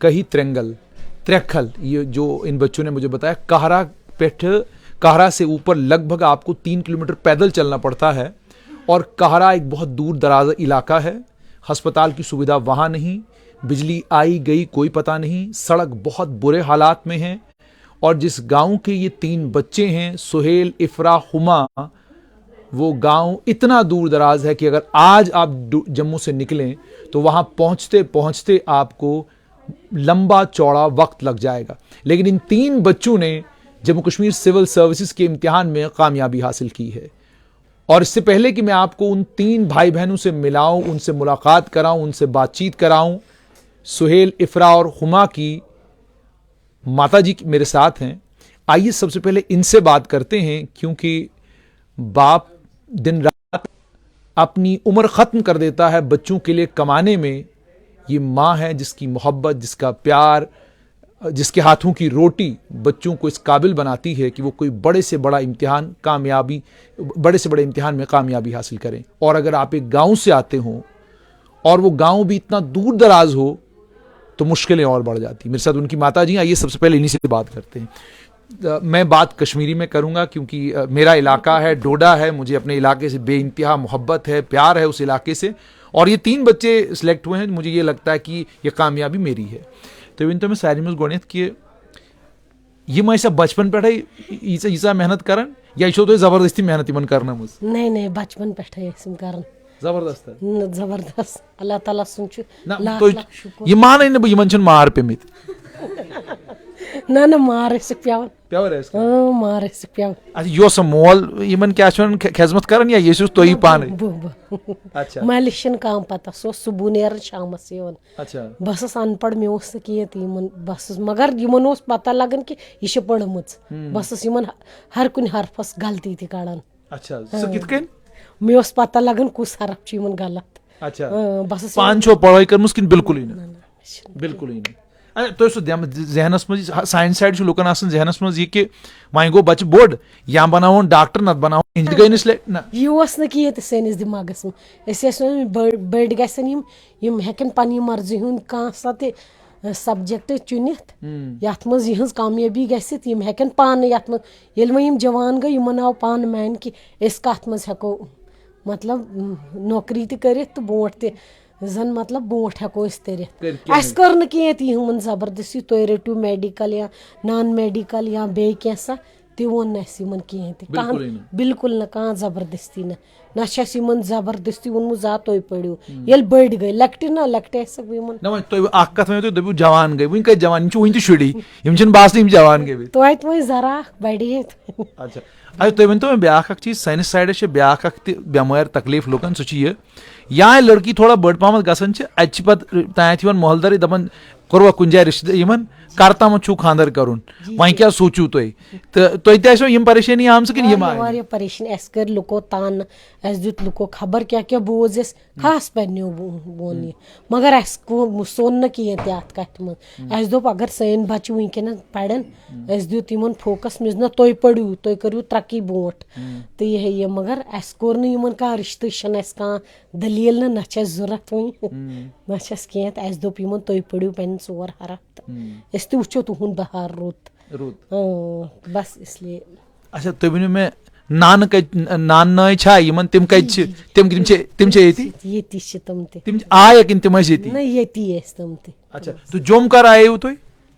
कही त्रेंगल त्रेखल, ये जो इन बच्चों ने मुझे बताया, कहरा से ऊपर लगभग आपको 3 किलोमीटर पैदल चलना पड़ता है। और कहरा एक बहुत दूर दराज इलाका है, अस्पताल की सुविधा वहाँ नहीं, बिजली आई गई कोई पता नहीं, सड़क बहुत बुरे हालात में है। और जिस गांव के ये 3 बच्चे हैं, सुहेल, इफ्रा, हुमा, वो गांव इतना दूर दराज है कि अगर आज आप जम्मू से निकलें तो वहाँ पहुँचते पहुँचते आपको लंबा चौड़ा वक्त लग जाएगा। लेकिन इन 3 बच्चों ने जम्मू कश्मीर सिविल सर्विसेज के इम्तिहान में कामयाबी हासिल की है। और इससे पहले कि मैं आपको उन 3 भाई बहनों से मिलाऊं, उनसे मुलाकात कराऊं, उनसे बातचीत कराऊं, सुहेल, इफ्रा और हुमा की माता जी मेरे साथ हैं। आइए सबसे पहले इनसे बात करते हैं, क्योंकि बाप दिन रात अपनी उम्र खत्म कर देता है बच्चों के लिए कमाने में। ये माँ है जिसकी मोहब्बत, जिसका प्यार, जिसके हाथों की रोटी बच्चों को इस काबिल बनाती है कि वो कोई बड़े से बड़े इम्तिहान में कामयाबी हासिल करें। और अगर आप एक गांव से आते हो और वो गांव भी इतना दूर दराज हो तो मुश्किलें और बढ़ जाती। मेरे साथ उनकी माता जी, आइए सबसे पहले इन्हीं से बात करते हैं। मैं बात कश्मीरी में करूंगा क्योंकि मेरा इलाका है, डोडा है, मुझे अपने इलाके से बेइंतहा मोहब्बत है, प्यार है उस इलाके से। और ये 3 बच्चे सिलेक्ट हुए हैं, मुझे ये लगता है कि ये कामयाबी मेरी है। तो इन तो मैं सारी में गोनियत कि ये मैं बचपन पे यीसा मेहनत कर या यह तो जबरदस्ती मेहनत इन करना मुझ नहीं बचपन पे कर जबरदस्त जबरदस्त अल्लाह ताला सुन ये मान इन मार पे ना मार प्यावन मार प्यावन अच्छा मोल इन क्या खिजमत कर या ये तो पान अच्छा मालिश काम पता सो सुबह नेर शामस अच्छा बस अनपढ़ मे कहें बस मगर इन पता लगन कि यह पढ़म बस इन हर कुन हरफस गलती त कड़ान अच्छा मे पता लगन कुस हरफ गलत अच्छा बस पान पढ़ाई कर बिल्कुल ही तो जहनस मज सान साइड लुकन जहनस मज यह कि वह गो बच्चे बोड़ या बनावन डॉक्टर नत बनावन गई यह कहें सैनिस दिमागस में बड़ गम हेकन पन्न मर्जी हूं कह सब्जेक्ट चुनित यथ मज यहज कामयाबी गसित यम हेकन पान यथ मज वह जवान गई यमन आव पान मैन कि कत मज हेको मतलब नौकरी तरित तो बोट त जन मतलब बोट हेको तरित कर न कहें तिहन जबरदस्ती तुम रटू मेडिकल या नॉन मेडिकल या बे कैसा ति वोन कहें बिल्कुल न कह जबरदस्ती ना जबरदस्ती वोनमु जा तुम पढ़ो ये बड़ गई लकट ना लकट दपू जवान गई वन जवान वन शुड़ी बासन जवान गई तो जरा बड़े अच्छा अच्छा तुम वन तो ब्या चीज सानिस साइड ब्या बेमार तकलीफ लुकन सह या लड़की थोड़ा बड़ पहमत गसान पे तथ मोहल्दारी दपान कर्वा कुन जाए रिश्ते करतम छू खानदर करुन वह क्या सोचू तुम यम परेशानी आम कि परेशानी कर लुको तान दुत लुको खबर क्या क्या बोज खास पन्नो बोन मगर सोन न कहें तथ कथ मज दोप अगर सन बच्चे वनकन पड़न दुत इन फोकस मे ना तुम पढ़ू तुम करू तरक्की बोट तो यह मगर कोर न कह रिश्ते कह दलील ना जरूरत वन ना कहें दोप इन तुम पढ़ू पे 4 हरफ तो वो तुहद बहार रुत बस इसलिए अच्छा तुम वन मे नान नान तम तम आया कि तम तम अच्छा तो जोम कर आये तुम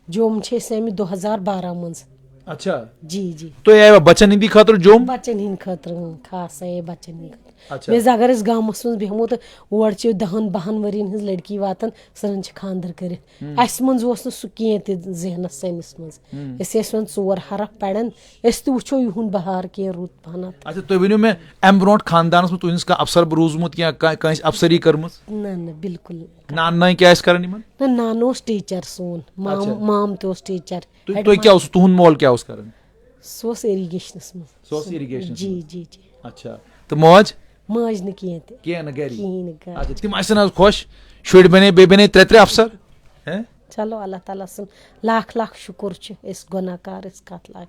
जोम 2012 मज अच्छा जी तो आया बच्चन हिंदी खतर जोम बच्चन हिंद खतर खास आए बच्चन हिंद अच्छा अगर गामस मज बेहमो तो और 10-12 वरियन हज लड़की वातन सन खानदर कर मज सह कहें जहनस सैनिस मज 4 हरफ पड़न तो युन बहार कह रुत पहन अच्छा तुम वन मे अम ब्रो खानदानस में तुस अफसर रूजमुत या अफसरी कर्म ना बिल्कुल नान क्या नान टीचर सोन माम तो टीचर तुम क्या तुहद मोल क्या सह इरीगेशनस मज जी जी जी अच्छा तो मौज मज न कहें तम खुश शुर बने बे बने 3 अफसर चलो अल्लाह ताला सुन लाख लाख शुक्र गुनाकार कत लाख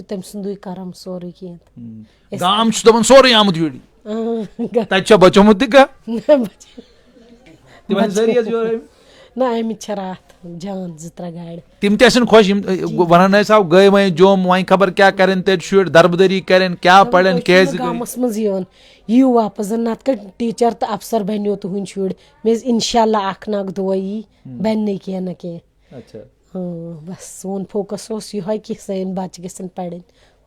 तम सुंदु करम सोरे कहें गाम दपान सोरे आमुत यूरी तत बचोमुत ना अमित रात जान 2-3 गाड़ तिम ते खुश वन साहब गए वह जोम वह खबर क्या करें ते शुर दरबदरी करें क्या पढ़न क्या गामस मज यू वापस नत कर टीचर तो अफसर बनो तुहद शुर मे इंशाल्लाह अख नक दुआ यी बन कह न कह अच्छा बस सोन फोकस यह कि सन बच्चे गन पढ़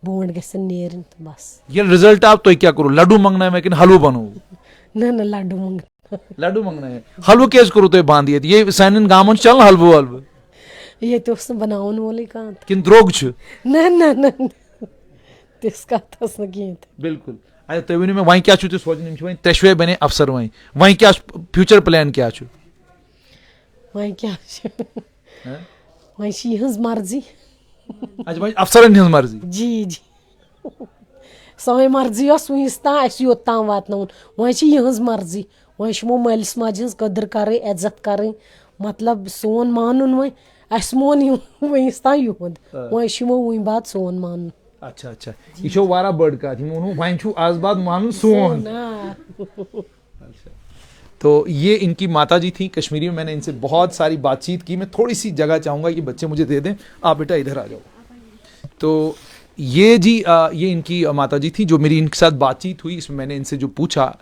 बोट गन नेरन तो बस ये रिजल्ट आप तो क्या करो लड्डू मंगना है कि हलवो बनो ना लड्डू मंग लड्डू मंगना है हलवो क्या करो तो बांध ये सान गामन चल हलवो वलवो ये बनावन वोल कह किन द्रोग ना ना ना तिस कत न कह बिल्कुल अच्छा तुम वो वह क्या सोचन वह 3 बने अफसर वह क्या फ्यूचर प्लान क्या वह क्या वह यहज मर्जी अच्छा वह अफसरन हज मर्जी जी जी सान मर्जी वस तान योत तान वातन वह यहज मर्जी वह मो मलिस माज हज कदर कर इज्जत कर मतलब सोन मानुन वह अस मोन वस तान युद वह वह बात सोन मान अच्छा अच्छा यह वारा बड़ कत वह आज बात मान सोन तो ये इनकी माता जी थी कश्मीरी में मैंने इनसे बहुत सारी बातचीत की मैं थोड़ी सी जगह चाहूँगा कि बच्चे मुझे दे दें आप बेटा इधर आ जाओ तो ये जी ये इनकी माता जी थी जो मेरी इनके साथ बातचीत हुई इसमें मैंने इनसे जो पूछा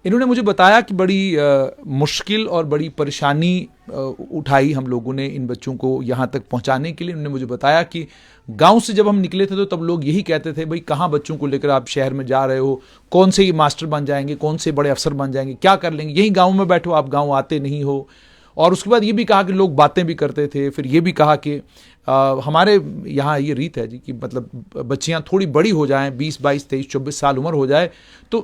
इन्होंने मुझे बताया कि बड़ी मुश्किल और बड़ी परेशानी उठाई हम लोगों ने इन बच्चों को यहाँ तक पहुँचाने के लिए उन्होंने मुझे बताया कि गांव से जब हम निकले थे तो तब लोग यही कहते थे भाई कहाँ बच्चों को लेकर आप शहर में जा रहे हो कौन से ये मास्टर बन जाएंगे कौन से बड़े अफसर बन जाएंगे क्या कर लेंगे यही गाँव में बैठो आप गाँव आते नहीं हो और उसके बाद ये भी कहा कि लोग बातें भी करते थे फिर ये भी कहा कि हमारे यहाँ ये रीत है जी कि मतलब बच्चियाँ थोड़ी बड़ी हो जाएं 20, 22, 23, 24 साल उम्र हो जाए तो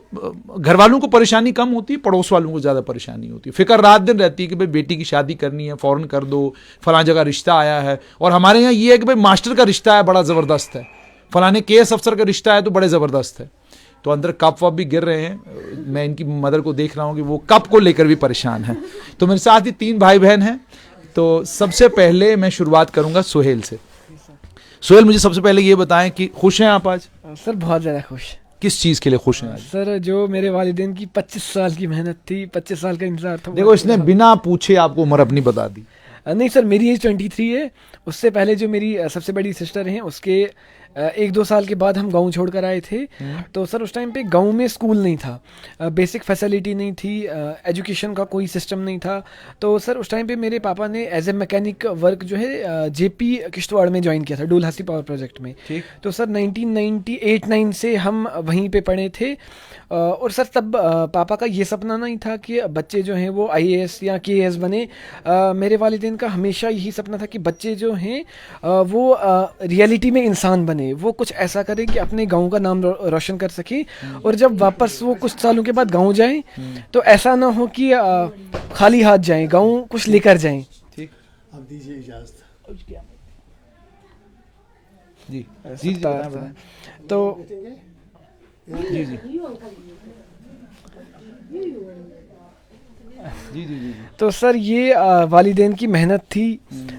घर वालों को परेशानी कम होती है पड़ोस वालों को ज़्यादा परेशानी होती है फिक्र रात दिन रहती है कि भाई बेटी की शादी करनी है फ़ौरन कर दो फलां जगह रिश्ता आया है और हमारे यहाँ ये है कि भाई मास्टर का रिश्ता है बड़ा ज़बरदस्त है फलाने केस अफसर का रिश्ता है तो बड़े ज़बरदस्त है तो अंदर कप वप भी गिर रहे हैं मैं इनकी मदर को देख रहा हूँ कि वो कप को लेकर भी परेशान है तो मेरे साथ ही 3 भाई बहन हैं तो सबसे पहले मैं शुरुआत करूंगा सुहेल से सुहेल मुझे सबसे पहले ये बताएं कि खुश हैं आप आज सर बहुत ज़्यादा खुश किस चीज़ के लिए खुश हैं आज सर जो मेरे वालिदैन की 25 साल की मेहनत थी 25 साल का इंतजार था देखो इसने बिना पूछे आपको उम्र अपनी बता दी नहीं सर मेरी एज 23 है उससे पहले जो मेरी सबसे बड़ी सिस्टर हैं उसके 1-2 साल के बाद हम गांव छोड़ कर आए थे तो सर उस टाइम पे गांव में स्कूल नहीं था बेसिक फैसिलिटी नहीं थी एजुकेशन का कोई सिस्टम नहीं था तो सर उस टाइम पे मेरे पापा ने एज ए मैकेनिक वर्क जो है जेपी किश्तवाड़ में ज्वाइन किया था डुलहसी पावर प्रोजेक्ट में तो सर 1998-9 से हम वहीं पे पढ़े थे और सर तब पापा का ये सपना नहीं था कि बच्चे जो हैं वो IAS या KAS बने मेरे वालिदैन का हमेशा यही सपना था कि बच्चे जो हैं वो रियलिटी में इंसान बने वो कुछ ऐसा करें कि अपने गांव का नाम रोशन कर सके और जब वापस वो कुछ सालों के बाद गांव जाएं तो ऐसा ना हो कि खाली हाथ जाएं गांव कुछ लेकर जाएं ठीक अब दीजिए इजाजत जी जी तो जी जी जी जी जी तो सर ये वालिदैन की मेहनत थी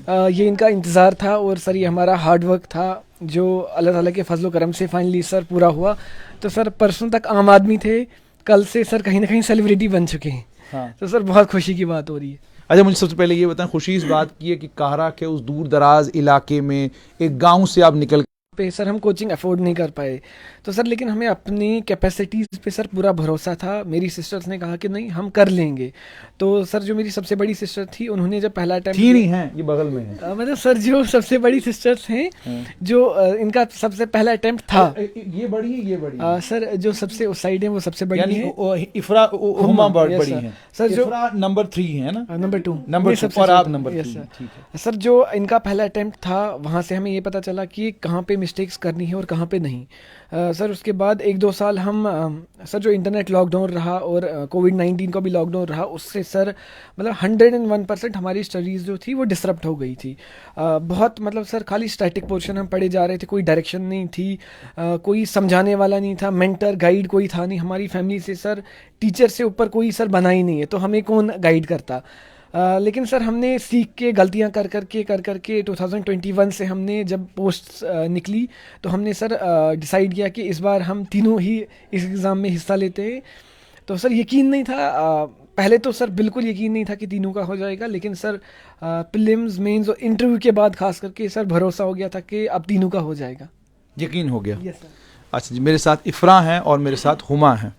ये इनका इंतज़ार था और सर ये हमारा हार्ड वर्क था जो अल्लाह ताला के फजल करम से फाइनली सर पूरा हुआ तो सर परसों तक आम आदमी थे कल से सर कहीं ना कहीं सेलिब्रिटी बन चुके हैं हाँ तो सर बहुत खुशी की बात हो रही है अच्छा मुझे सबसे पहले ये बताएं खुशी इस बात की है कि काहरा के उस दूर दराज इलाके में एक गांव से आप निकल पे सर हम कोचिंग अफोर्ड नहीं कर पाए तो सर लेकिन हमें अपनी कैपेसिटीज़ पे सर पूरा भरोसा था मेरी सिस्टर्स ने कहा कि नहीं हम कर लेंगे तो सर जो मेरी सबसे बड़ी सिस्टर थी उन्होंने जब पहला अटैम्प्ट थी नहीं है ये बगल में है मतलब सर जो सबसे बड़ी सिस्टर्स हैं जो इनका सबसे पहला अटैम्प्ट था ये बड़ी है ये बड़ी है सर जो सबसे उस साइड है वो सबसे बड़ी यानी है इफ्रा हुमा बड़ी yes, है सर जो इफ्रा नंबर 3 है ना नंबर 2 नंबर 2 और आप नंबर 3 ठीक है सर जो इनका पहला अटैम्प्ट था वहाँ से हमें ये पता चला कि कहाँ पे मिस्टेक्स करनी है और कहाँ पे नहीं सर उसके बाद 1-2 साल हम सर जो इंटरनेट लॉकडाउन रहा और कोविड-19 का भी लॉकडाउन रहा उससे सर मतलब 101% हमारी स्टडीज़ जो थी वो डिसरप्ट हो गई थी बहुत मतलब सर खाली स्टैटिक पोर्शन हम पढ़े जा रहे थे कोई डायरेक्शन नहीं थी कोई समझाने वाला नहीं था मेंटर गाइड कोई था नहीं हमारी फैमिली से सर टीचर से ऊपर कोई सर बना ही नहीं है तो हमें कौन गाइड करता लेकिन सर हमने सीख के गलतियां कर करके 2021 से हमने जब पोस्ट निकली तो हमने सर डिसाइड किया कि इस बार हम तीनों ही इस एग्ज़ाम में हिस्सा लेते हैं तो सर यकीन नहीं था पहले तो सर बिल्कुल यकीन नहीं था कि तीनों का हो जाएगा, लेकिन सर प्रीलिम्स मेंस और इंटरव्यू के बाद खास करके सर भरोसा हो गया था कि अब तीनों का हो जाएगा। यकीन हो गया। Yes sir. अच्छा जी, मेरे साथ इफ़रा हैं और मेरे साथ हुमा हैं।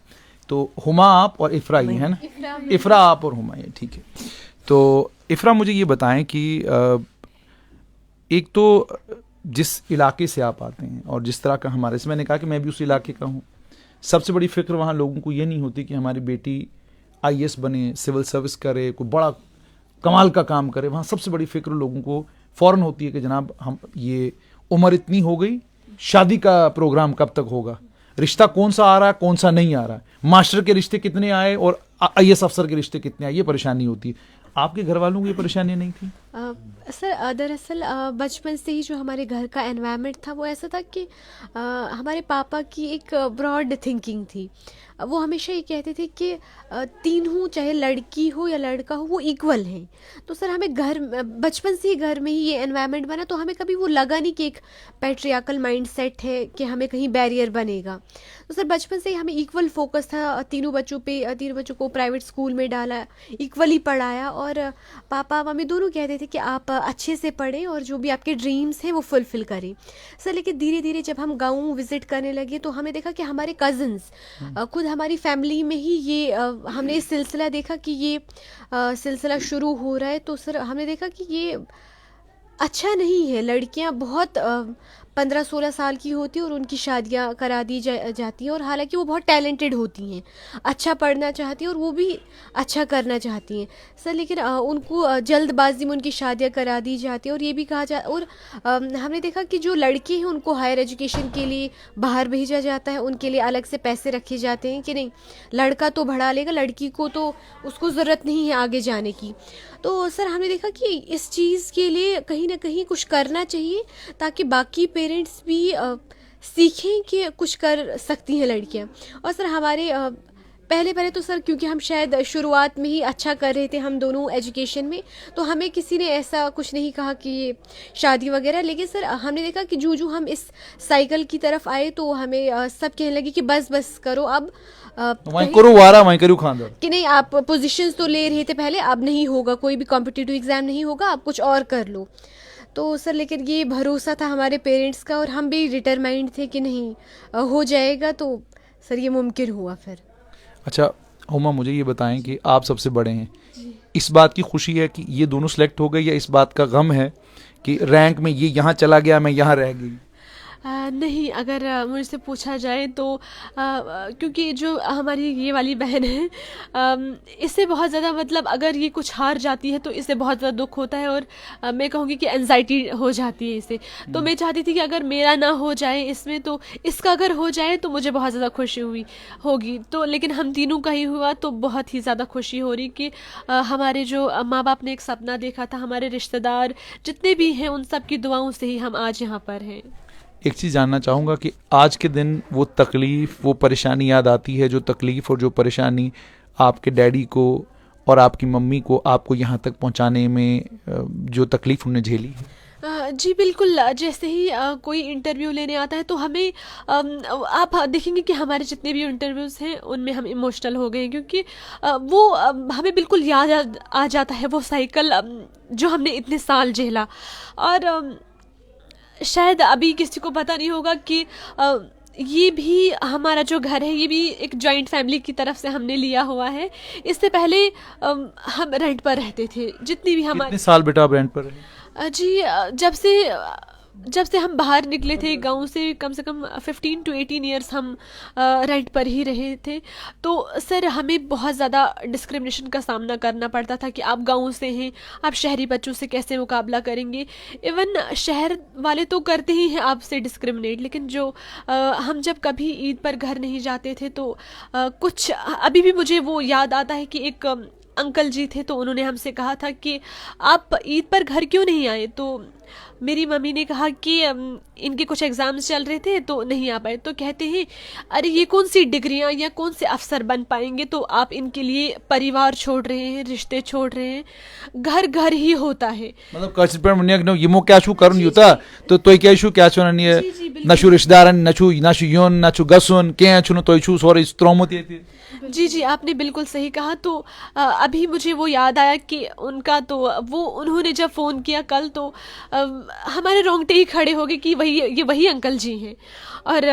तो हुमा आप और इफ़रा ये है ना? इफ़रा आप और हुमा ये, ठीक है। तो इफ़रा मुझे ये बताएं कि एक तो जिस इलाके से आप आते हैं और जिस तरह का हमारे से, मैंने कहा कि मैं भी उस इलाके का हूँ, सबसे बड़ी फिक्र वहाँ लोगों को ये नहीं होती कि हमारी बेटी आईएएस बने, सिविल सर्विस करे, कोई बड़ा कमाल का काम करे। वहाँ सबसे बड़ी फिक्र लोगों को फ़ौरन होती है कि जनाब हम ये उम्र इतनी हो गई, शादी का प्रोग्राम कब तक होगा, रिश्ता कौन सा आ रहा है कौन सा नहीं आ रहा है, मास्टर के रिश्ते कितने आए और आईएएस अफसर के रिश्ते कितने आए, ये परेशानी होती है। आपके घर वालों को ये परेशानी नहीं थी? सर दरअसल बचपन से ही जो हमारे घर का एनवायरनमेंट था वो ऐसा था कि हमारे पापा की एक ब्रॉड थिंकिंग थी। वो हमेशा ये कहते थे कि तीन हूँ, चाहे लड़की हो या लड़का हो, वो इक्वल हैं। तो सर हमें घर बचपन से ही घर में ही ये एनवायरनमेंट बना, तो हमें कभी वो लगा नहीं कि एक पैट्रियार्कल माइंडसेट है कि हमें कहीं बैरियर बनेगा। तो सर बचपन से ही हमें इक्वल फोकस था तीनों बच्चों पे। तीनों बच्चों को प्राइवेट स्कूल में डाला, इक्वली पढ़ाया, और पापा मम्मी दोनों कहते थे कि आप अच्छे से पढ़ें और जो भी आपके ड्रीम्स हैं वो फुलफ़िल करें। सर लेकिन धीरे धीरे जब हम गाँव विज़िट करने लगे तो हमें देखा कि हमारे कज़न्स, खुद हमारी फैमिली में ही ये हमने इस सिलसिला देखा कि ये सिलसिला शुरू हो रहा है। तो सर हमने देखा कि ये अच्छा नहीं है। लड़कियां बहुत 15-16 साल की होती हैं और उनकी शादियां करा दी जाती हैं, और हालांकि वो बहुत टैलेंटेड होती हैं, अच्छा पढ़ना चाहती हैं और वो भी अच्छा करना चाहती हैं सर, लेकिन उनको जल्दबाजी में उनकी शादियां करा दी जाती हैं। और ये भी कहा जा, और हमने देखा कि जो लड़के हैं उनको हायर एजुकेशन के लिए बाहर भेजा जाता है, उनके लिए अलग से पैसे रखे जाते हैं कि नहीं लड़का तो बढ़ा लेगा, लड़की को तो उसको ज़रूरत नहीं है आगे जाने की। तो सर हमने देखा कि इस चीज़ के लिए कहीं ना कहीं कुछ करना चाहिए ताकि बाकी पेरेंट्स भी सीखें कि कुछ कर सकती हैं लड़कियां। और सर हमारे पहले तो सर क्योंकि हम शायद शुरुआत में ही अच्छा कर रहे थे हम दोनों एजुकेशन में, तो हमें किसी ने ऐसा कुछ नहीं कहा कि शादी वगैरह। लेकिन सर हमने देखा कि जो हम इस साइकिल की तरफ आए तो हमें सब कहने लगे कि बस करो, अब वहीं करो वारा, वहीं करो खानदार, कि नहीं आप पोजीशंस तो ले रहे थे पहले, अब नहीं होगा, कोई भी कॉम्पिटिटिव एग्जाम नहीं होगा, आप कुछ और कर लो। तो सर लेकिन ये भरोसा था हमारे पेरेंट्स का और हम भी डिटरमाइंड थे कि नहीं हो जाएगा, तो सर ये मुमकिन हुआ फिर। अच्छा हुमा, मुझे ये बताएं कि आप सबसे बड़े हैं, इस बात की खुशी है कि ये दोनों सेलेक्ट हो गए, या इस बात का गम है कि रैंक में ये यहाँ चला गया मैं यहाँ रह गई? नहीं, अगर मुझसे पूछा जाए तो क्योंकि जो हमारी ये वाली बहन है, इससे बहुत ज़्यादा मतलब अगर ये कुछ हार जाती है तो इससे बहुत ज़्यादा दुख होता है, और मैं कहूँगी कि एंजाइटी हो जाती है इससे। तो मैं चाहती थी कि अगर मेरा ना हो जाए इसमें तो इसका अगर हो जाए तो मुझे बहुत ज़्यादा खुशी होगी। तो लेकिन हम तीनों का ही हुआ तो बहुत ही ज़्यादा खुशी हो रही कि हमारे जो माँ बाप ने एक सपना देखा था, हमारे रिश्तेदार जितने भी हैं उन सब की दुआओं से ही हम आज यहाँ पर हैं। एक चीज़ जानना चाहूँगा कि आज के दिन वो तकलीफ़, वो परेशानी याद आती है, जो तकलीफ़ और जो परेशानी आपके डैडी को और आपकी मम्मी को आपको यहाँ तक पहुँचाने में जो तकलीफ़ उन्हें झेली है? जी बिल्कुल, जैसे ही कोई इंटरव्यू लेने आता है तो हमें आप देखेंगे कि हमारे जितने भी इंटरव्यूज़ हैं उनमें हम इमोशनल हो गए हैं, क्योंकि वो हमें बिल्कुल याद आ जाता है वो साइकिल जो हमने इतने साल झेला। और शायद अभी किसी को पता नहीं होगा कि ये भी हमारा जो घर है ये भी एक जॉइंट फैमिली की तरफ से हमने लिया हुआ है। इससे पहले हम रेंट पर रहते थे, जितनी भी हमारे। कितने साल बेटा आप रेंट पर रहे? जी जब से हम बाहर निकले थे गांव से कम 15 to 18 ईयर्स हम रेंट पर ही रहे थे। तो सर हमें बहुत ज़्यादा डिस्क्रिमिनेशन का सामना करना पड़ता था कि आप गांव से हैं, आप शहरी बच्चों से कैसे मुकाबला करेंगे। इवन शहर वाले तो करते ही हैं आपसे डिस्क्रिमिनेट, लेकिन जो हम जब कभी ईद पर घर नहीं जाते थे तो कुछ अभी भी मुझे वो याद आता है कि एक अंकल जी थे तो उन्होंने हमसे कहा था कि आप ईद पर घर क्यों नहीं आए। तो मेरी मम्मी ने कहा कि इनके कुछ एग्ज़ाम्स चल रहे थे तो नहीं आ पाए। तो कहते हैं अरे ये कौन सी डिग्रियां या कौन से अफसर बन पाएंगे, तो आप इनके लिए परिवार छोड़ रहे हैं, रिश्ते छोड़ रहे हैं, घर ही होता है। मतलब कश पर मुन्या नो यमो क्या छु करन युता तो तोय क्या छु क्या छु न छु रिश्तेदारन न छु योन न छु गसुन के छु न तोय छु सोरे स्ट्रोमोती जी जी, आपने बिल्कुल सही कहा। तो अभी मुझे वो याद आया कि उनका तो उन्होंने जब फ़ोन किया कल, तो हमारे रोंगटे ही खड़े हो गए कि ये वही अंकल जी हैं। और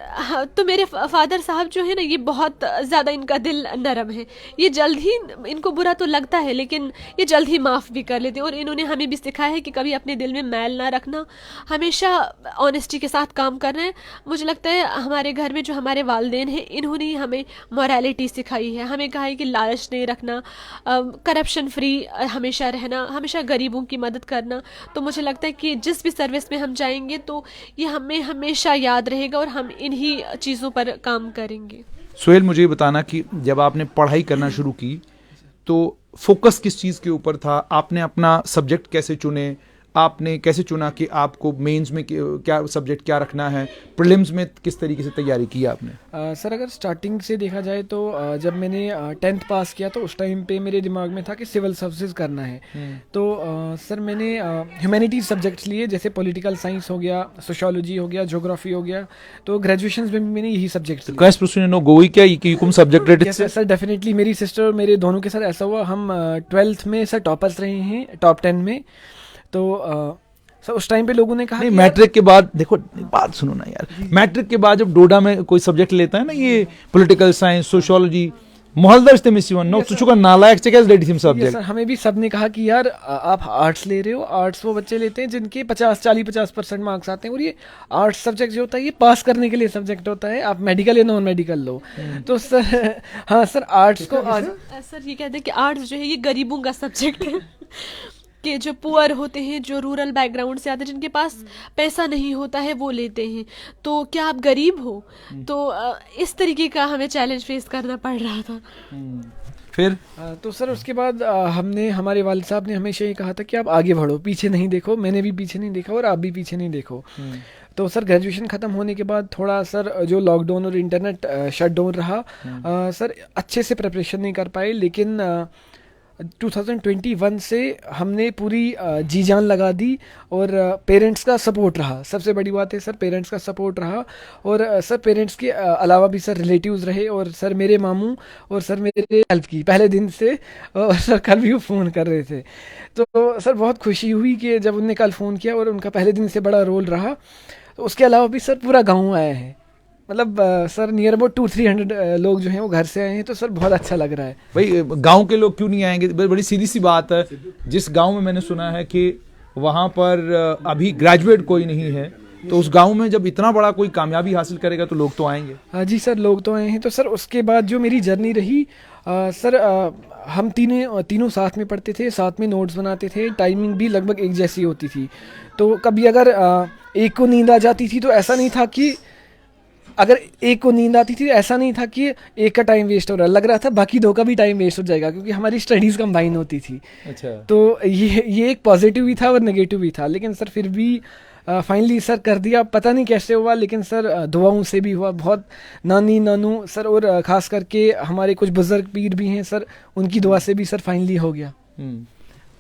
हाँ, तो मेरे फादर साहब जो है ना, ये बहुत ज़्यादा इनका दिल नरम है। ये जल्द ही, इनको बुरा तो लगता है लेकिन ये जल्द ही माफ़ भी कर लेते हैं। और इन्होंने हमें भी सिखाया है कि कभी अपने दिल में मैल ना रखना, हमेशा ऑनेस्टी के साथ काम करना है। मुझे लगता है हमारे घर में जो हमारे वालिदैन हैं, इन्होंने ही हमें मॉरलिटी सिखाई है। हमें कहा है कि लालच नहीं रखना, करप्शन फ्री हमेशा रहना, हमेशा गरीबों की मदद करना। तो मुझे लगता है कि जिस भी सर्विस में हम जाएंगे तो ये हमें हमेशा याद रहेगा और हम इन्हीं चीज़ों पर काम करेंगे। सोहेल, मुझे ये बताना कि जब आपने पढ़ाई करना शुरू की तो फोकस किस चीज़ के ऊपर था? आपने अपना सब्जेक्ट कैसे चुने? आपने कैसे चुना कि आपको मेंस में क्या सब्जेक्ट क्या रखना है? प्रीलिम्स में किस तरीके से तैयारी की आपने? सर अगर स्टार्टिंग से देखा जाए तो जब मैंने 10th पास किया तो उस टाइम पे मेरे दिमाग में था कि सिविल सर्विसेज करना है। तो सर मैंने ह्यूमैनिटीज सब्जेक्ट्स लिए, जैसे पॉलिटिकल साइंस हो गया, सोशियोलॉजी हो गया, ज्योग्राफी हो गया। तो ग्रेजुएशन में भी मैंने यही सब्जेक्ट्स लिए। कैसे प्रश्न नो गोई क्या ये कुम सब्जेक्ट रेट? सर डेफिनेटली मेरी सिस्टर और मेरे दोनों के साथ ऐसा हुआ। हम 12th में सर टॉपर्स रहे हैं, टॉप 10 में। तो सर उस टाइम पे लोगों ने कहा नहीं, मैट्रिक के बाद देखो, बात सुनो ना यार, मैट्रिक के बाद जब डोडा में कोई सब्जेक्ट लेता है ना, ये पॉलिटिकल साइंस, सोशियोलॉजी, मोहल्दर्स ते मिसिवन नो तुझको नालायक से कैसे रेडी सब्जेक्ट। सर हमें भी सबने कहा कि यार आप आर्ट्स ले रहे हो। आर्ट्स वो बच्चे लेते हैं जिनके 40-50% मार्क्स आते हैं, और ये आर्ट्स सब्जेक्ट जो होता है ये पास करने के लिए सब्जेक्ट होता है। आप मेडिकल या नॉन मेडिकल लो। तो सर हाँ सर, आर्ट्स को सर ये कहते हैं कि आर्ट्स जो है ये गरीबों का सब्जेक्ट है कि जो पुअर होते हैं, जो रूरल बैकग्राउंड से आते हैं, जिनके पास पैसा नहीं होता है, वो लेते हैं। तो क्या आप गरीब हो? तो इस तरीके का हमें चैलेंज फेस करना पड़ रहा था। फिर तो सर उसके बाद हमारे वालिद साहब ने हमेशा ये कहा था कि आप आगे बढ़ो, पीछे नहीं देखो। मैंने भी पीछे नहीं देखा और आप भी पीछे नहीं देखो। तो सर ग्रेजुएशन ख़त्म होने के बाद थोड़ा सर जो लॉकडाउन और इंटरनेट शटडाउन रहा, सर अच्छे से प्रिपरेशन नहीं कर पाए। लेकिन 2021 से हमने पूरी जी जान लगा दी, और पेरेंट्स का सपोर्ट रहा। सबसे बड़ी बात है सर, पेरेंट्स का सपोर्ट रहा। और सर पेरेंट्स के अलावा भी सर रिलेटिव्स रहे, और सर मेरे मामू और सर मेरे हेल्प की पहले दिन से। और सर कल भी वो फ़ोन कर रहे थे। तो सर बहुत खुशी हुई कि जब उनने कल फ़ोन किया, और उनका पहले दिन से बड़ा रोल रहा। तो उसके अलावा भी सर पूरा गाँव आया है, मतलब सर नियर अबाउट 200-300 लोग जो हैं वो घर से आए हैं। तो सर बहुत अच्छा लग रहा है। भाई गांव के लोग क्यों नहीं आएंगे? बड़ी सीधी सी बात है। जिस गांव में मैंने सुना है कि वहां पर अभी ग्रेजुएट कोई नहीं है, तो उस गांव में जब इतना बड़ा कोई कामयाबी हासिल करेगा तो लोग तो आएंगे। हाँ जी सर, लोग तो आए हैं। तो सर उसके बाद जो मेरी जर्नी रही, सर हम तीनों साथ में पढ़ते थे, साथ में नोट्स बनाते थे। टाइमिंग भी लगभग एक जैसी होती थी। तो कभी अगर एक को नींद आ जाती थी तो ऐसा नहीं था कि ऐसा नहीं था कि एक का टाइम वेस्ट हो रहा, लग रहा था बाकी दो का भी टाइम वेस्ट हो जाएगा, क्योंकि हमारी स्टडीज़ कंबाइन होती थी। अच्छा। तो ये एक पॉजिटिव भी था और नेगेटिव भी था। लेकिन सर फिर भी फाइनली सर कर दिया। पता नहीं कैसे हुआ, लेकिन सर दुआओं से भी हुआ। बहुत नानी नानू सर और ख़ास करके हमारे कुछ बुजुर्ग पीर भी हैं सर, उनकी दुआ से भी सर फाइनली हो गया।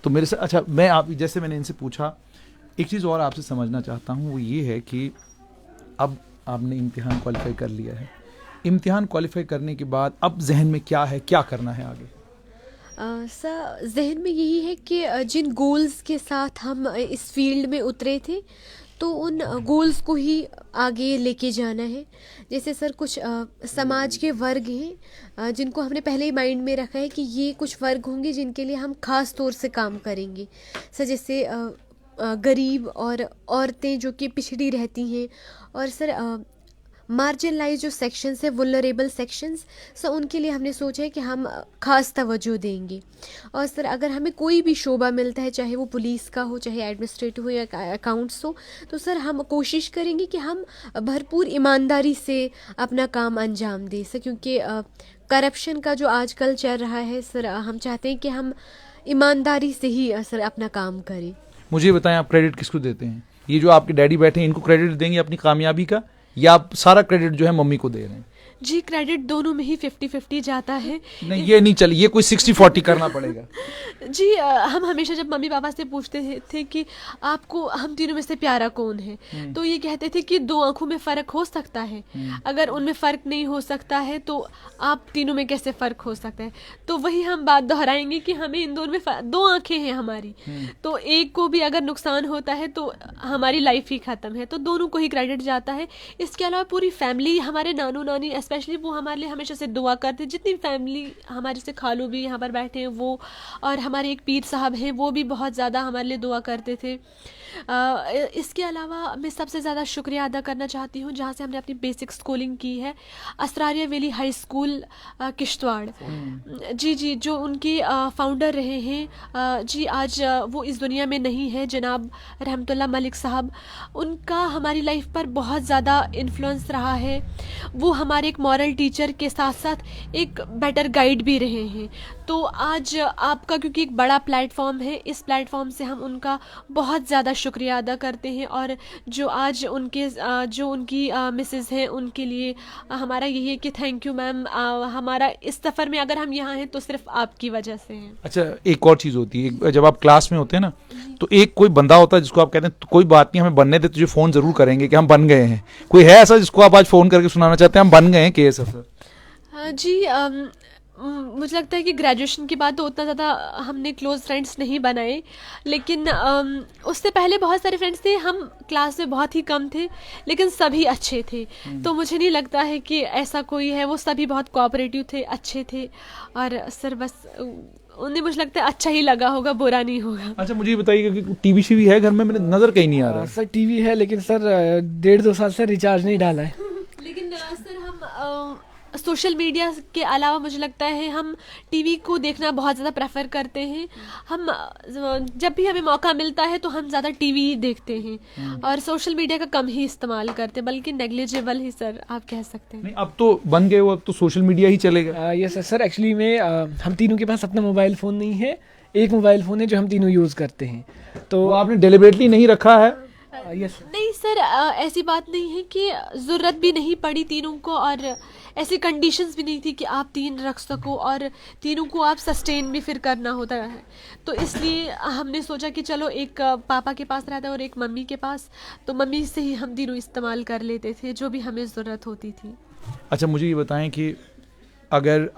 तो मेरे से अच्छा, मैं आप जैसे मैंने इनसे पूछा, एक चीज़ और आपसे समझना चाहता हूँ, वो ये है कि अब आपने इम्तिहान क्वालिफाई कर लिया है। इम्तिहान क्वालिफाई करने के बाद अब जहन में क्या है, क्या करना है आगे? सर जहन में यही है कि जिन गोल्स के साथ हम इस फील्ड में उतरे थे, तो उन गोल्स को ही आगे लेके जाना है। जैसे सर कुछ समाज के वर्ग हैं जिनको हमने पहले ही माइंड में रखा है कि ये कुछ वर्ग होंगे जिनके लिए हम ख़ास तौर से काम करेंगे। सर जैसे गरीब और औरतें जो कि पिछड़ी रहती हैं, और सर मार्जिनलाइज जो सेक्शंस है, वुलनरेबल सेक्शंस, सर उनके लिए हमने सोचा है कि हम ख़ास तवज्जो देंगे। और सर अगर हमें कोई भी शोबा मिलता है, चाहे वो पुलिस का हो, चाहे एडमिनिस्ट्रेटिव हो या अकाउंट्स हो, तो सर हम कोशिश करेंगे कि हम भरपूर ईमानदारी से अपना काम अंजाम दें सर, क्योंकि करप्शन का जो आजकल चल रहा है सर, हम चाहते हैं कि हम ईमानदारी से ही सर अपना काम करें। मुझे बताएं, आप क्रेडिट किसको देते हैं? ये जो आपके डैडी बैठे हैं, इनको क्रेडिट देंगे अपनी कामयाबी का, या आप सारा क्रेडिट जो है मम्मी को दे रहे हैं? जी क्रेडिट दोनों में ही 50-50 जाता है। नहीं ये नहीं चल, ये कोई 60-40 करना पड़ेगा। जी हम हमेशा जब मम्मी पापा से पूछते थे कि आपको हम तीनों में से प्यारा कौन है, तो ये कहते थे कि दो आंखों में फ़र्क हो सकता है, अगर उनमें फ़र्क नहीं हो सकता है तो आप तीनों में कैसे फ़र्क हो सकता है। तो वही हम बात दोहराएंगे कि हमें इन दोनों में दो आंखें हैं हमारी, तो एक को भी अगर नुकसान होता है तो हमारी लाइफ ही ख़त्म है, तो दोनों को ही क्रेडिट जाता है। इसके अलावा पूरी फैमिली, हमारे नानू नानी स्पेशली, वो हमारे लिए हमेशा से दुआ करते। जितनी फैमिली हमारे से, खालू भी यहाँ पर बैठे हैं वो, और हमारे एक पीर साहब हैं वो भी बहुत ज़्यादा हमारे लिए दुआ करते थे। इसके अलावा मैं सबसे ज़्यादा शुक्रिया अदा करना चाहती हूँ जहाँ से हमने अपनी बेसिक स्कूलिंग की है, असरारिया वैली हाई स्कूल किश्तवाड़। जी जो उनके फाउंडर रहे हैं जी, आज वो इस दुनिया में नहीं है, जनाब रहमतुल्लाह मलिक साहब। उनका हमारी लाइफ पर बहुत ज़्यादा इन्फ्लुएंस रहा है। वो हमारे एक मॉरल टीचर के साथ साथ एक बेटर गाइड भी रहे हैं। तो आज आपका क्योंकि एक बड़ा प्लेटफॉर्म है, इस प्लेटफॉर्म से हम उनका बहुत ज़्यादा शुक्रिया अदा करते हैं। और जो आज जो उनकी मिसेज़ हैं, उनके लिए हमारा यही है कि थैंक यू मैम, हमारा इस सफ़र में अगर हम यहाँ हैं तो सिर्फ आपकी वजह से हैं। अच्छा एक और चीज़ होती है, जब आप क्लास में होते हैं ना, तो एक कोई बंदा होता है जिसको आप कहते हैं तो कोई बात नहीं, हमें बनने दे, तुझे फ़ोन ज़रूर करेंगे कि हम बन गए हैं। कोई है ऐसा जिसको आप आज फ़ोन करके सुनाना चाहते हैं हम बन गए हैं केएस अफसर? जी मुझे लगता है कि ग्रेजुएशन के बाद तो उतना ज़्यादा हमने क्लोज़ फ्रेंड्स नहीं बनाए, लेकिन उससे पहले बहुत सारे फ्रेंड्स थे। हम क्लास में बहुत ही कम थे लेकिन सभी अच्छे थे, तो मुझे नहीं लगता है कि ऐसा कोई है। वो सभी बहुत कोऑपरेटिव थे, अच्छे थे, और सर बस उन्हें मुझे लगता है अच्छा ही लगा होगा, बुरा नहीं होगा। अच्छा मुझे ये बताइए कि टीवी शीवी है घर में? मेरे नज़र कहीं नहीं आ रहा है। सर टीवी है लेकिन सर 1.5-2 साल से रिचार्ज नहीं डाला है। लेकिन सर हम सोशल मीडिया के अलावा मुझे लगता है हम टीवी को देखना बहुत ज़्यादा प्रेफर करते हैं। हम जब भी हमें मौका मिलता है तो हम ज़्यादा टीवी ही देखते हैं और सोशल मीडिया का कम ही इस्तेमाल करते हैं, बल्कि नेग्लिजिबल ही सर आप कह सकते हैं। नहीं अब तो बन गए हो, अब तो सोशल मीडिया ही चलेगा। यस सर, एक्चुअली में हम तीनों के पास अपना मोबाइल फ़ोन नहीं है, एक मोबाइल फ़ोन है जो हम तीनों यूज़ करते हैं। तो आपने डेलिबरेटली नहीं रखा है? यस नहीं सर, ऐसी बात नहीं है कि ज़रूरत भी नहीं पड़ी तीनों को, और ऐसी कंडीशंस भी नहीं थी कि आप 3 रख सको, और तीनों को आप सस्टेन भी फिर करना होता है। तो इसलिए हमने सोचा कि चलो एक पापा के पास रहता है और एक मम्मी के पास, तो मम्मी से ही हम तीनों इस्तेमाल कर लेते थे जो भी हमें ज़रूरत होती थी। अच्छा मुझे ये बताएं कि अगर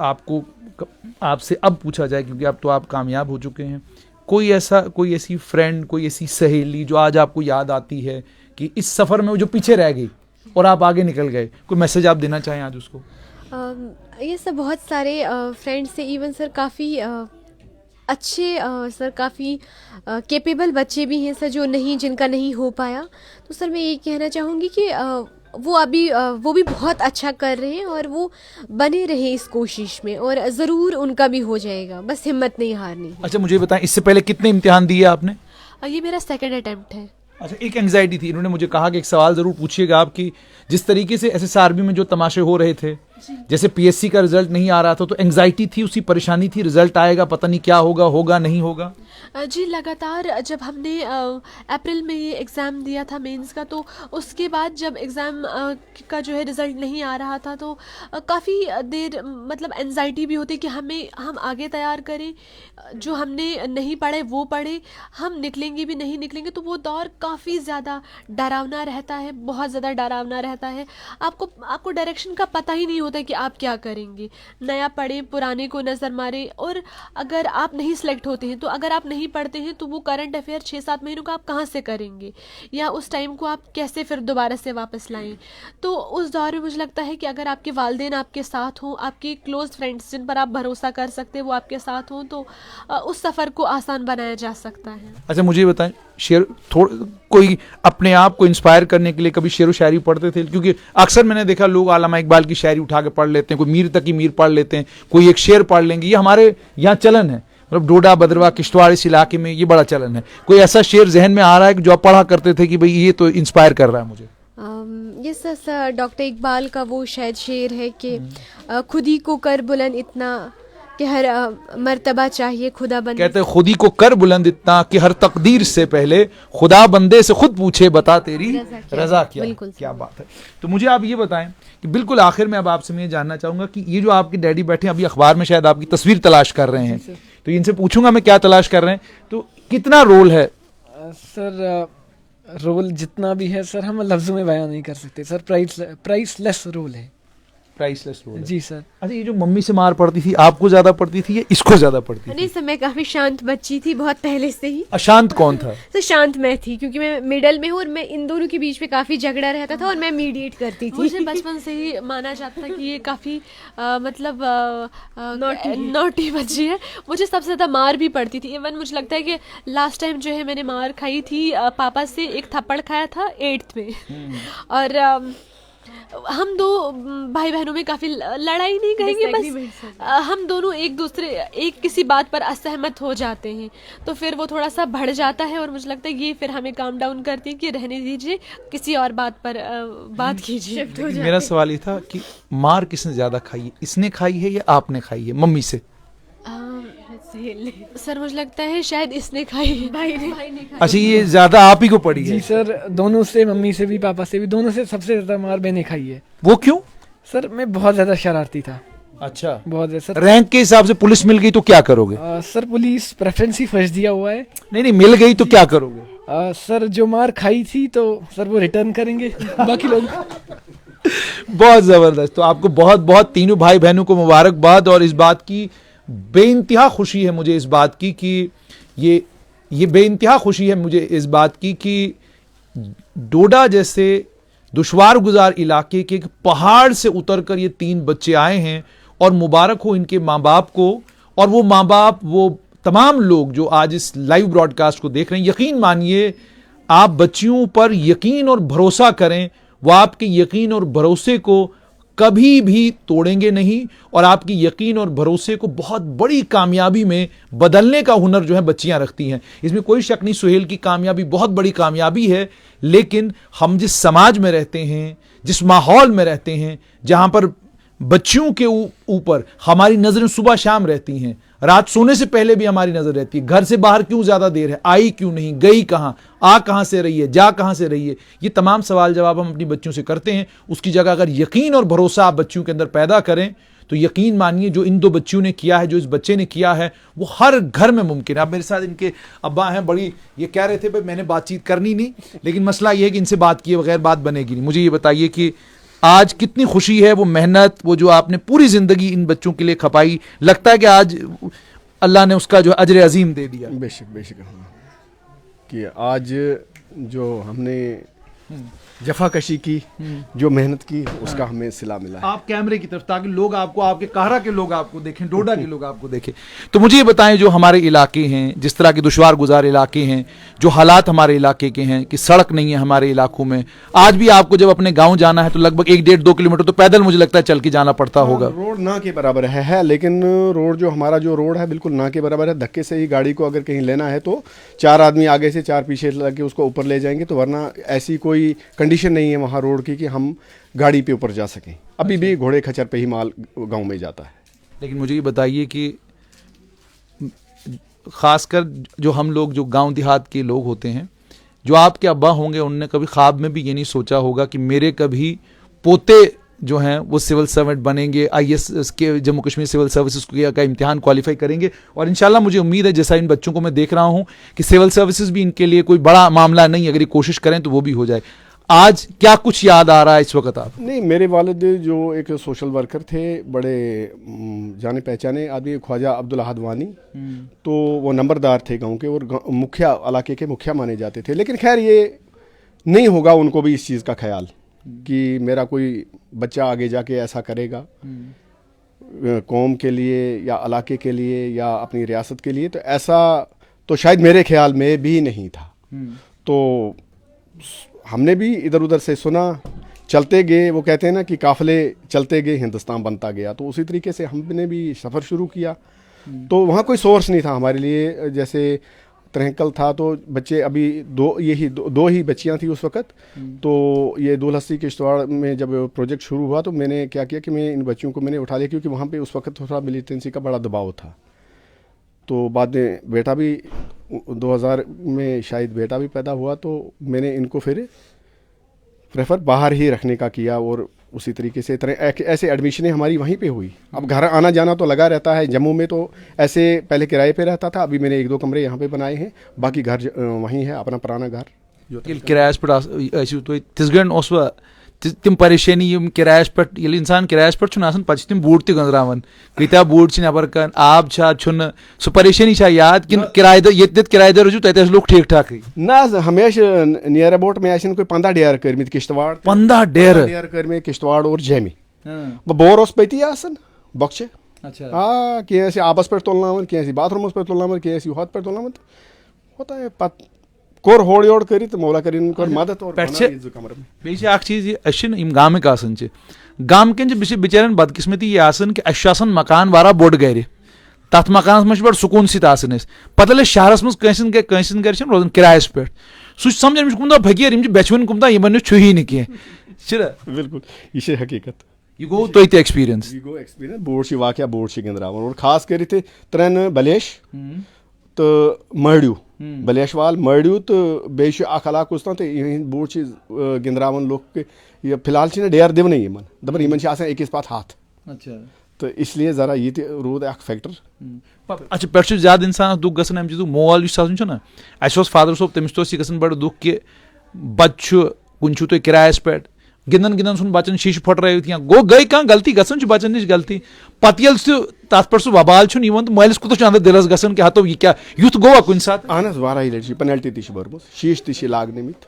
आपसे अब पूछा जाए, क्योंकि अब तो आप कामयाब हो चुके हैं, कोई ऐसी फ्रेंड, कोई ऐसी सहेली जो आज आपको याद आती है कि इस सफ़र में वो जो पीछे रह गई और आप आगे निकल गए, कोई मैसेज आप देना चाहें आज उसको? ये सब बहुत सारे फ्रेंड्स से, इवन सर काफ़ी अच्छे सर काफ़ी कैपेबल बच्चे भी हैं सर जिनका नहीं हो पाया। तो सर मैं ये कहना चाहूँगी कि वो भी बहुत अच्छा कर रहे हैं और वो बने रहे इस कोशिश में, और ज़रूर उनका भी हो जाएगा, बस हिम्मत नहीं हारनी। अच्छा मुझे बताएं, इससे पहले कितने इम्तिहान दिए आपने? ये मेरा 2nd अटेम्प्ट है। अच्छा एक एंग्जाइटी थी, इन्होंने मुझे कहा कि एक सवाल ज़रूर पूछिएगा आपकी, जिस तरीके से एसएसआरबी में जो तमाशे हो रहे थे, जैसे पीएससी का रिजल्ट नहीं आ रहा था तो एंग्जाइटी थी, उसी परेशानी थी, रिजल्ट आएगा पता नहीं क्या होगा नहीं होगा। जी लगातार जब हमने अप्रैल में ये एग्ज़ाम दिया था मेंस का, तो उसके बाद जब एग्ज़ाम का जो है रिज़ल्ट नहीं आ रहा था तो काफ़ी देर मतलब एंजाइटी भी होती कि हम आगे तैयार करें, जो हमने नहीं पढ़े वो पढ़े, हम निकलेंगे भी नहीं निकलेंगे, तो वो दौर काफ़ी ज़्यादा डरावना रहता है, बहुत ज़्यादा डरावना रहता है। आपको डायरेक्शन का पता ही नहीं होता कि आप क्या करेंगे, नया पढ़ें पुराने को नज़र मारें, और अगर आप नहीं सेलेक्ट होते हैं तो अगर आप नहीं पढ़ते हैं तो वो करंट अफेयर 6-7 महीनों का आप कहाँ से करेंगे, या उस टाइम को आप कैसे फिर दोबारा से वापस लाएं। तो उस दौर में मुझे लगता है कि अगर आपके वालिदैन आपके साथ हों, आपके क्लोज फ्रेंड्स जिन पर आप भरोसा कर सकते हैं वो आपके साथ हों, तो उस सफ़र को आसान बनाया जा सकता है। अच्छा मुझे बताएं, कोई अपने आप को इंस्पायर करने के लिए कभी शेर व शायरी पढ़ते थे? क्योंकि अक्सर मैंने देखा लोग आलमा इकबाल की शायरी उठा के पढ़ लेते हैं, कोई मीर तकी मीर पढ़ लेते हैं, कोई एक शेर पढ़ लेंगे, ये हमारे यहाँ चलन है, मतलब डोडा भद्रवाह किश्तवाड़ इस इलाके में ये बड़ा चलन है। कोई ऐसा शेर जहन में आ रहा है कि जो आप पढ़ा करते थे कि भाई ये तो इंस्पायर कर रहा है मुझे? ये सर डॉक्टर इकबाल का वो शायद शेर है कि खुद ही को कर बुलंद इतना कि हर मर्तबा चाहिए खुदा बंदे कहते हैं खुदी को कर बुलंद इतना कि हर तकदीर से पहले खुदा बंदे से खुद पूछे बता तेरी रजा क्या है। बिल्कुल क्या बात है। तो मुझे आप ये बताएं कि बिल्कुल आखिर में अब आपसे मैं ये जानना चाहूंगा कि ये जो आपके डैडी बैठे हैं, अभी अखबार में शायद आपकी तस्वीर तलाश कर रहे हैं, तो इनसे पूछूंगा मैं क्या तलाश कर रहे हैं, तो कितना रोल है? सर रोल जितना भी है सर हम लफ्ज़ों में बयान नहीं कर सकते सर, प्राइसलेस रोल है। प्राइसलेस रोल है। जी सर। अच्छा, ये जो मम्मी से मार पड़ती थी, आपको ज्यादा पड़ती थी या इसको ज्यादा पड़ती नहीं थी? सर, मैं काफ़ी शांत बच्ची थी बहुत पहले से ही। अशांत कौन था? सर शांत मैं थी क्योंकि मैं मिडल में हूँ और मैं इन दोनों के बीच में काफ़ी झगड़ा रहता था और मैं मीडिएट करती थी। मुझे बचपन से ही माना जाता था कि ये काफ़ी मतलब नॉटी बच्ची है। मुझे सबसे ज़्यादा मार भी पड़ती थी। इवन मुझे लगता है कि लास्ट टाइम जो है मैंने मार खाई थी पापा से, एक थप्पड़ खाया था 8th में। और हम दो भाई बहनों में काफ़ी लड़ाई नहीं कहेंगे, बस हम दोनों एक किसी बात पर असहमत हो जाते हैं तो फिर वो थोड़ा सा बढ़ जाता है और मुझे लगता है ये फिर हमें काम डाउन करती है कि रहने दीजिए, किसी और बात पर बात कीजिए। मेरा सवाल ये था कि मार किसने ज्यादा खाई है, इसने खाई है या आपने खाई है मम्मी से? सर मुझे लगता है शायद इसने खाई है, भाई ने खाई। अच्छा, ये ज्यादा आप ही को पड़ी है? जी सर, दोनों से, मम्मी से भी पापा से भी, दोनों से सबसे ज़्यादा मार मैंने खाई है। वो क्यों? सर मैं बहुत ज़्यादा शरारती था। अच्छा, बहुत ज़्यादा सर। रैंक के हिसाब से पुलिस मिल गई तो क्या करोगे? सर पुलिस प्रेफरेंस ही फर्स्ट दिया हुआ है। नहीं, मिल गई तो क्या करोगे? सर जो मार खाई थी तो सर वो रिटर्न करेंगे बाकी लोग। बहुत जबरदस्त। तो आपको बहुत बहुत तीनों भाई बहनों को मुबारकबाद, और इस बात की बेइंतहा खुशी है मुझे इस बात की कि ये बेइंतहा खुशी है मुझे इस बात की कि डोडा जैसे दुश्वार गुजार इलाके के एक पहाड़ से उतरकर ये 3 बच्चे आए हैं, और मुबारक हो इनके माँ बाप को, और वो माँ बाप, वो तमाम लोग जो आज इस लाइव ब्रॉडकास्ट को देख रहे हैं। यकीन मानिए, आप बच्चियों पर यकीन और भरोसा करें, वो आपके यकीन और भरोसे को कभी भी तोड़ेंगे नहीं, और आपकी यकीन और भरोसे को बहुत बड़ी कामयाबी में बदलने का हुनर जो है बच्चियां रखती हैं। इसमें कोई शक नहीं, सुहेल की कामयाबी बहुत बड़ी कामयाबी है, लेकिन हम जिस समाज में रहते हैं, जिस माहौल में रहते हैं, जहां पर बच्चियों के ऊपर हमारी नजरें सुबह शाम रहती हैं, रात सोने से पहले भी हमारी नजर रहती है, घर से बाहर क्यों ज्यादा देर है, आई क्यों नहीं, गई कहां, आ कहां से रही है, जा कहां से रही है, ये तमाम सवाल जवाब हम अपनी बच्चियों से करते हैं। उसकी जगह अगर यकीन और भरोसा आप बच्चियों के अंदर पैदा करें तो यकीन मानिए जो इन 2 बच्चियों ने किया है, जो इस बच्चे ने किया है, वो हर घर में मुमकिन है। अब मेरे साथ इनके अब्बा हैं, बड़ी ये कह रहे थे भाई मैंने बातचीत करनी नहीं, लेकिन मसला ये है कि इनसे बात किए बगैर बात बनेगी नहीं। मुझे ये बताइए कि आज कितनी खुशी है, वो मेहनत, वो जो आपने पूरी जिंदगी इन बच्चों के लिए खपाई, लगता है कि आज अल्लाह ने उसका जो अजर अजीम दे दिया? बेशक बेशक, कि आज जो हमने जफाकशी की, जो मेहनत की, उसका हमें सिला मिला है। आप कैमरे की तरफ, ताकि लोग आपको, आपके काहरा के लोग आपको देखें, डोडा के लोग आपको देखें। तो मुझे ये बताएं, जो हमारे इलाके हैं, जिस तरह के दुश्वार गुजार इलाके हैं, जो हालात हमारे इलाके के हैं कि सड़क नहीं है हमारे इलाकों में, आज भी आपको जब अपने गांव जाना है तो लगभग 1-1.5-2 किलोमीटर तो पैदल मुझे लगता है चल के जाना पड़ता होगा। रोड ना के बराबर है, लेकिन रोड जो हमारा जो रोड है बिल्कुल ना के बराबर है। धक्के से ही गाड़ी को अगर कहीं लेना है तो 4 आदमी आगे से 4 पीछे लगे उसको ऊपर ले जाएंगे, तो वरना ऐसी कोई कंडीशन नहीं है वहाँ रोड की कि हम गाड़ी पे ऊपर जा सकें। अभी भी घोड़े खच्चर पे ही माल गांव में जाता है। लेकिन मुझे ये बताइए कि खासकर जो हम लोग, जो गांव देहात के लोग होते हैं, जो आपके अब्बा होंगे, उनने कभी ख्वाब में भी ये नहीं सोचा होगा कि मेरे कभी पोते जो हैं वो सिविल सर्वेंट बनेंगे, IAS के जम्मू कश्मीर सिविल सर्विसेज का इम्तिहान क्वालिफाई करेंगे, और इंशाल्लाह मुझे उम्मीद है, जैसा इन बच्चों को मैं देख रहा हूँ, कि सिविल सर्विसेज भी इनके लिए कोई बड़ा मामला नहीं, अगर ये कोशिश करें तो वो भी हो जाए। आज क्या कुछ याद आ रहा है इस वक्त आप? नहीं, मेरे वालिद जो एक सोशल वर्कर थे, बड़े जाने पहचाने आदमी, ख्वाजा अब्दुल अहद वानी, तो वो नंबरदार थे गांव के और मुखिया, इलाके के मुखिया माने जाते थे। लेकिन खैर ये नहीं होगा उनको भी इस चीज़ का ख्याल कि मेरा कोई बच्चा आगे जाके ऐसा करेगा कौम के लिए या इलाके के लिए या अपनी रियासत के लिए, तो ऐसा तो शायद मेरे ख्याल में भी नहीं था। तो हमने भी इधर उधर से सुना, चलते गए, वो कहते हैं ना कि काफिले चलते गए हिंदुस्तान बनता गया, तो उसी तरीके से हमने भी सफ़र शुरू किया। तो वहाँ कोई सोर्स नहीं था हमारे लिए, जैसे तरहकल था, तो बच्चे अभी दो ही बच्चियां थी उस वक्त। तो ये दूलहस्ती किश्तवाड़ में जब प्रोजेक्ट शुरू हुआ तो मैंने क्या किया कि मैं इन बच्चियों को मैंने उठा लिया, क्योंकि वहाँ पे उस वक्त थोड़ा मिलिटेंसी का बड़ा दबाव था। तो बाद में बेटा भी 2000 में शायद बेटा भी पैदा हुआ, तो मैंने इनको फिर प्रेफर बाहर ही रखने का किया, और उसी तरीके से ऐसे एडमिशनें हमारी वहीं पे हुई। अब घर आना जाना तो लगा रहता है। जम्मू में तो ऐसे पहले किराए पे रहता था, अभी मैंने 1-2 कमरे यहाँ पे बनाए हैं, बाकी घर वहीं है, अपना पुराना घर। किरायस पे तिस गन तिम परेशानी यम किरायस पे इंसान किरायस पे पत तिम बूट त गंजरावन कत्या बूट नबर कर आब सह परेशानी याद कि किरायेदार रोजू तत लुक ठीक ठाक ना हमेशा नियर अबाउट में कोई 15 डेयर कर किश्तवाड़ 15 डेयर कर किश्तवाड़ और जैमी बोर पति बख्शे कह आबस पे तुलनावन कह बाथरूमस पे तुलनावन कह हथ पे तुलनावन होता है पत कोर होड़ योड़ करी तो मौला करी मदद और बे चीज गामिक गाम कन बिचारन बदकिस्मती कि मकान वारा बोड़ गर तथ मकान मज बड़ सुकून सत पता शहरस मज गर रोजान किरायस पे सह समझ कुम फकीर बेचवन कुम इन छू ही नी कह बिल्कुल यह हकीकत यह गो तुह एक्सपीरियंस बोर्ड वाक़ बोर्ड गिंदरावन और खास कर 3 बलेश तो मड़ू बलेशवाल मड़ू तो बे अलाक उस तो बोर्ड गिंदरावन लोग फिलहाल डेयर दिवन इन दपान इन अकिस पत हाथ तो इसलिए जरा ये रूद फैक्टर अच्छा पे ज्यादा इंसान दुख गसन अमि चीज मोल ना अस फादर सोब तमिस यह बड़ दुख कि बच्चे कुन तुम किरायस पे गिंदन गिंदन सुन बचन शीश फटरावित या गो गई कह गलती गसन बचन नश गलती पत तथ पे सह वबाल तो मलिस कुत अंदर दिलस गसन कि हतो यह क्या युथ गोवा कुन सात अहन वाराही लटि पेनल्टी तर्म शीश त लागनमित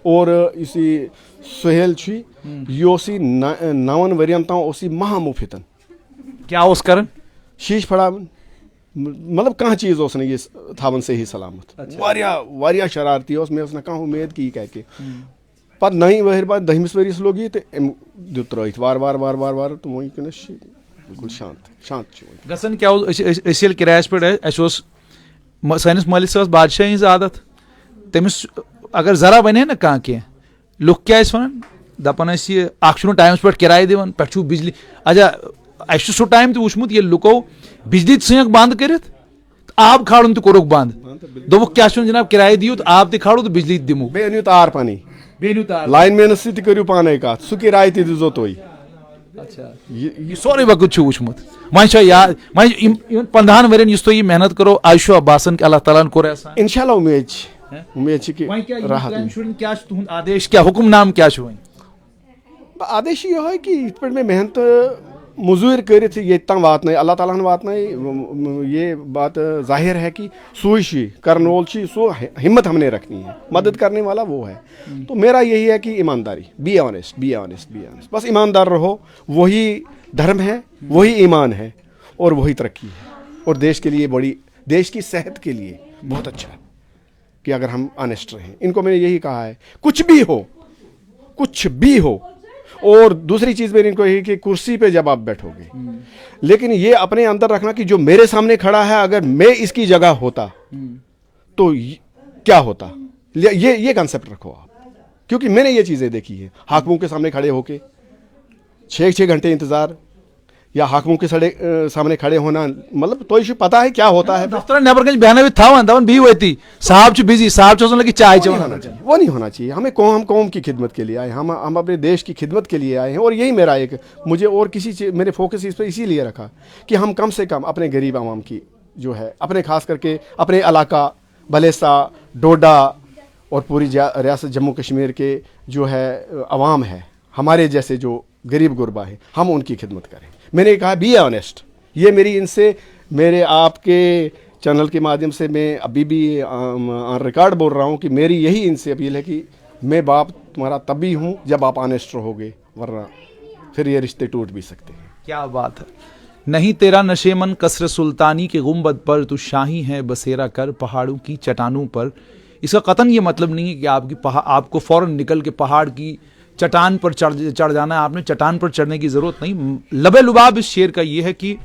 और इस सुहेल यह 9 वरियन तम महामुफितन क्या कर शीश फड़ावन मतलब कह चीज ये थावन सही सलामत वारिया शरारती मे कह उम्मीद कि यह क्या पत 9 वहर बाद 10 वरिस लोग ये तो दुत त्रत वार वार वार वार वार तो वनस बिल्कुल शांत गसन क्या किरायस पे सानिस मालिस बादशाह हज आदत तमिस अगर जरा वन ना कह लुक क्या वन दपान टाइम्स पे किराए दिवान पे बिजली अच्छा अस सह टाइम वुचमुत ये लुको बिजली सक बंद कर आब खाड़न तोरुक बंद दोक क्या जनाब किराए दियो तो आब खाड़ो तो बिजली दिमो बेनियो तार पानी लाइन मैन सू पाने कत सह किराए दो तुम यह सोरे वक्त वुचमुत वह याद वह 15 वरियन तुम यह मेहनत करो आज बासान कि अल्लाह ताला कोर इंशाल्लाह उम्मीद क्या आदेश क्या हुक्मनाम क्या आदेश यह है कि इत पे मैं मेहनत मजूर कर ये तम वात अल्लाह ताला वात ये बात जाहिर है कि सूशी करनोल सो हिम्मत हमने रखनी है, मदद करने वाला वो है। तो मेरा यही है कि ईमानदारी, बी ऑनेस्ट बस ईमानदार रहो, वही धर्म है, वही ईमान है और वही तरक्की है। और देश के लिए देश की सेहत के लिए बहुत अच्छा है कि अगर हम ऑनेस्ट रहें। इनको मैंने यही कहा है, कुछ भी हो। और दूसरी चीज मैंने इनको यही कि कुर्सी पे जब आप बैठोगे, लेकिन ये अपने अंदर रखना कि जो मेरे सामने खड़ा है अगर मैं इसकी जगह होता तो क्या होता, ये कंसेप्ट रखो आप। क्योंकि मैंने ये चीजें देखी है, हाकिमों के सामने खड़े होके 6 घंटे इंतजार या हाकिमों के सामने खड़े होना, मतलब तो इशू पता है क्या होता है। दफ्तर नेबर कहीं बहना भी था दवन भी हुई थी, साहब च बिजी, साहब च लगी चाय होना चाहिए, वो नहीं होना चाहिए। हम कौम की खिदमत के लिए आए, हम अपने देश की खिदमत के लिए आए हैं। और यही मेरा मुझे और किसी चीज मेरे फोकस इस पर इसीलिए रखा कि हम कम से कम अपने गरीब आवाम की जो है, अपने खास करके अपने इलाका भलेसा, डोडा और पूरी रियासत जम्मू कश्मीर के जो है अवाम है, हमारे जैसे जो गरीब गुरबा है, हम उनकी खिदमत करें। मैंने कहा बी ऑनेस्ट, ये मेरी इनसे मेरे आपके चैनल के माध्यम से मैं अभी भी ऑन रिकॉर्ड बोल रहा हूँ कि मेरी यही इनसे अपील है कि मैं बाप तुम्हारा तब भी हूँ जब आप ऑनेस्ट रहोगे, वरना फिर ये रिश्ते टूट भी सकते हैं। क्या बात है। नहीं तेरा नशेमन कसर सुल्तानी के गुंबद पर, तू शाही है बसेरा कर पहाड़ों की चट्टानों पर। इसका कतन ये मतलब नहीं है कि आपको फौरन निकल के पहाड़ की चट्टान पर चढ़ जाना है। आपने चट्टान पर चढ़ने की जरूरत नहीं। लबे लुबाब इस शेर का ये है कि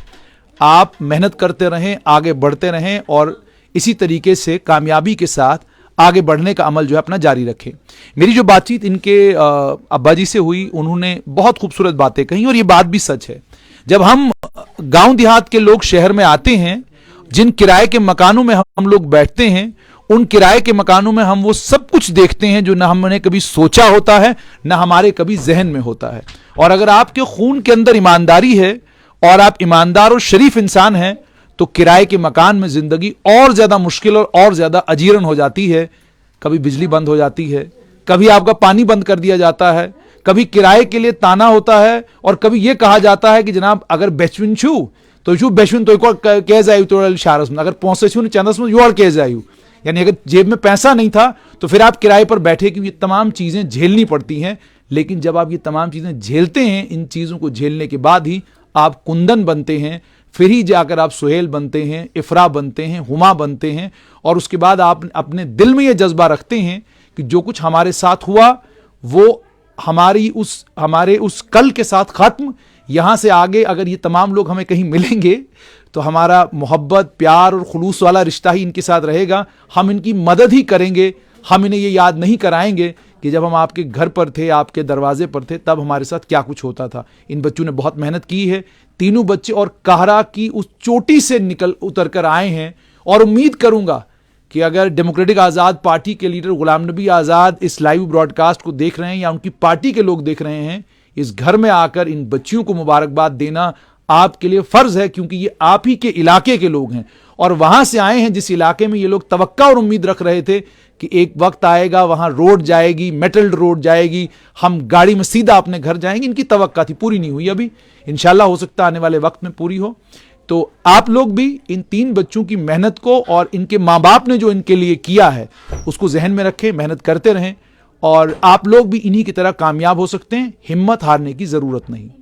आप मेहनत करते रहें, आगे बढ़ते रहें और इसी तरीके से कामयाबी के साथ आगे बढ़ने का अमल जो है अपना जारी रखें। मेरी जो बातचीत इनके अब्बा जी से हुई, उन्होंने बहुत खूबसूरत बातें कही और ये बात भी सच है। जब हम गांव देहात के लोग शहर में आते हैं, जिन किराए के मकानों में हम लोग बैठते हैं, उन किराए के मकानों में हम वो सब कुछ देखते हैं जो ना हमने कभी सोचा होता है, ना हमारे कभी जहन में होता है। और अगर आपके खून के अंदर ईमानदारी है और आप ईमानदार और शरीफ इंसान हैं, तो किराए के मकान में जिंदगी और ज्यादा मुश्किल और ज्यादा अजीरन हो जाती है। कभी बिजली बंद हो जाती है, कभी आपका पानी बंद कर दिया जाता है, कभी किराए के लिए ताना होता है, और कभी यह कहा जाता है कि जनाब अगर बेचविन छू तो छू बेचविन तो कह जायु तो शारस में, अगर पहुंचे छू चंदस में यू और कह जायु, यानी अगर जेब में पैसा नहीं था तो फिर आप किराए पर बैठे, क्योंकि ये तमाम चीजें झेलनी पड़ती हैं। लेकिन जब आप ये तमाम चीजें झेलते हैं, इन चीजों को झेलने के बाद ही आप कुंदन बनते हैं, फिर ही जाकर आप सुहेल बनते हैं, इफ्रा बनते हैं, हुमा बनते हैं, और उसके बाद आप अपने दिल में यह जज्बा रखते हैं कि जो कुछ हमारे साथ हुआ वो हमारे उस कल के साथ खत्म। यहां से आगे अगर ये तमाम लोग हमें कहीं मिलेंगे तो हमारा मोहब्बत, प्यार और खुलूस वाला रिश्ता ही इनके साथ रहेगा। हम इनकी मदद ही करेंगे, हम इन्हें ये याद नहीं कराएंगे कि जब हम आपके घर पर थे, आपके दरवाजे पर थे, तब हमारे साथ क्या कुछ होता था। इन बच्चों ने बहुत मेहनत की है, तीनों बच्चे, और काहरा की उस चोटी से उतर कर आए हैं। और उम्मीद करूंगा कि अगर डेमोक्रेटिक आज़ाद पार्टी के लीडर गुलाम नबी आज़ाद इस लाइव ब्रॉडकास्ट को देख रहे हैं या उनकी पार्टी के लोग देख रहे हैं, इस घर में आकर इन बच्चियों को मुबारकबाद देना आपके लिए फर्ज है, क्योंकि ये आप ही के इलाके के लोग हैं और वहां से आए हैं जिस इलाके में ये लोग तवक्का और उम्मीद रख रहे थे कि एक वक्त आएगा वहां रोड जाएगी, मेटल्ड रोड जाएगी, हम गाड़ी में सीधा अपने घर जाएंगे। इनकी तवक्का थी, पूरी नहीं हुई अभी, इंशाल्लाह हो सकता है आने वाले वक्त में पूरी हो। तो आप लोग भी इन 3 बच्चों की मेहनत को और इनके माँ बाप ने जो इनके लिए किया है उसको जहन में रखें, मेहनत करते रहें, और आप लोग भी इन्हीं की तरह कामयाब हो सकते हैं। हिम्मत हारने की जरूरत नहीं।